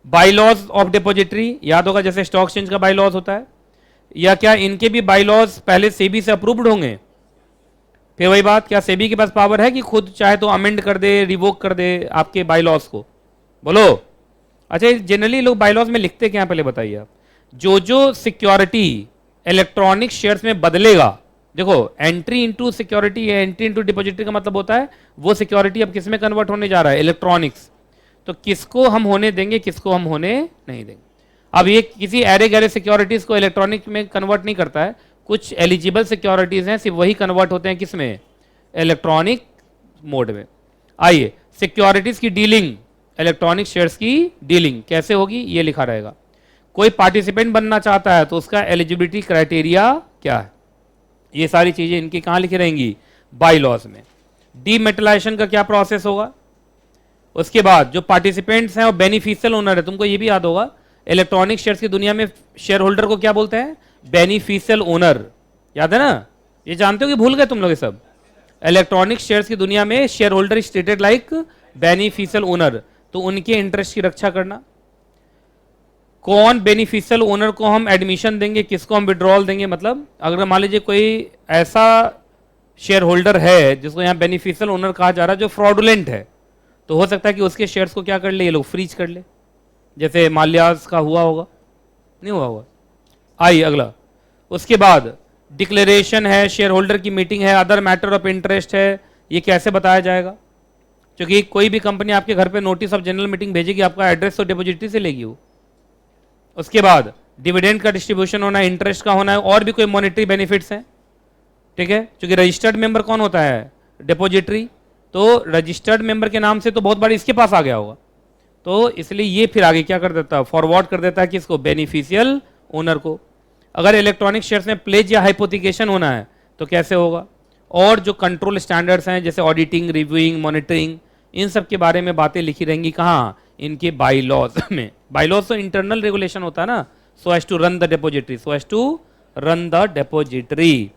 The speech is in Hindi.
बाईलॉज ऑफ डिपॉजिटरी याद होगा, जैसे स्टॉक एक्सचेंज का बाईलॉज होता है, या क्या इनके भी बाईलॉज पहले सेबी से अप्रूव्ड होंगे? फिर वही बात, क्या सेबी के पास पावर है कि खुद चाहे तो अमेंड कर दे, रिवोक कर दे आपके बाईलॉज को? बोलो। अच्छा, जनरली लोग बाईलॉज में लिखते क्या, पहले बताइए आप। जो सिक्योरिटी इलेक्ट्रॉनिक शेयर्स में बदलेगा, देखो एंट्री इनटू सिक्योरिटी या एंट्री इनटू डिपॉजिटरी का मतलब होता है वो सिक्योरिटी अब किस में कन्वर्ट होने जा रहा है? इलेक्ट्रॉनिक्स। तो किसको हम होने देंगे, किसको हम होने नहीं देंगे? अब ये किसी ऐरे गैरे सिक्योरिटीज को इलेक्ट्रॉनिक में कन्वर्ट नहीं करता है, कुछ एलिजिबल सिक्योरिटीज हैं सिर्फ वही कन्वर्ट होते हैं किस में? इलेक्ट्रॉनिक मोड में। आइए, सिक्योरिटीज की डीलिंग, इलेक्ट्रॉनिक शेयर्स की डीलिंग कैसे होगी ये लिखा रहेगा। कोई पार्टिसिपेंट बनना चाहता है तो उसका एलिजिबिलिटी क्राइटेरिया क्या है, ये सारी चीजें इनकी कहां लिखी रहेंगी? बाईलॉज में। डीमेटलाइजेशन का क्या प्रोसेस होगा? उसके बाद जो पार्टिसिपेंट्स हैं और बेनिफिशियल ओनर है, तुमको ये भी याद होगा इलेक्ट्रॉनिक शेयर्स की दुनिया में शेयर होल्डर को क्या बोलते हैं? Beneficial owner. याद है ना? ये जानते हो कि भूल गए तुम लोग ये सब? इलेक्ट्रॉनिक शेयर्स की दुनिया में share holder is treated like beneficial owner, तो उनके इंटरेस्ट की रक्षा करना। कौन बेनिफिशियल ओनर को हम एडमिशन देंगे, किसको हम विड्रॉल देंगे? मतलब अगर मान लीजिए कोई ऐसा शेयर होल्डर है जिसको यहाँ बेनिफिशियल ओनर कहा जा रहा है जो फ्रॉडुलेंट है, तो हो सकता है कि उसके शेयर्स को क्या कर ले ये लोग? फ्रीज कर ले, जैसे माल्यास का हुआ होगा, नहीं हुआ होगा? आइए अगला। उसके बाद डिक्लेरेशन है, शेयर होल्डर की मीटिंग है, अदर मैटर ऑफ इंटरेस्ट है, ये कैसे बताया जाएगा? क्योंकि कोई भी कंपनी आपके घर पे नोटिस ऑफ जनरल मीटिंग भेजेगी, आपका एड्रेस तो डिपॉजिटरी से लेगी वो। उसके बाद डिविडेंड का डिस्ट्रीब्यूशन होना है, इंटरेस्ट का होना है, और भी कोई मॉनेटरी बेनिफिट्स हैं, ठीक है? क्योंकि रजिस्टर्ड मेंबर कौन होता है? डिपॉजिटरी। तो रजिस्टर्ड मेंबर के नाम से तो बहुत बार इसके पास आ गया होगा, तो इसलिए ये फिर आगे क्या कर देता है? फॉरवर्ड कर देता है किसको? बेनिफिशियल ओनर को। अगर इलेक्ट्रॉनिक शेयर्स में प्लेज या हाइपोथिकेशन होना है तो कैसे होगा? और जो कंट्रोल स्टैंडर्ड्स हैं जैसे ऑडिटिंग, रिव्यूइंग, मॉनिटरिंग, इन सब के बारे में बातें लिखी रहेंगी कहाँ? इनके बाईलॉज में। बाईलॉज तो इंटरनल रेगुलेशन होता है ना, so as to run the depository, so as to run the depository.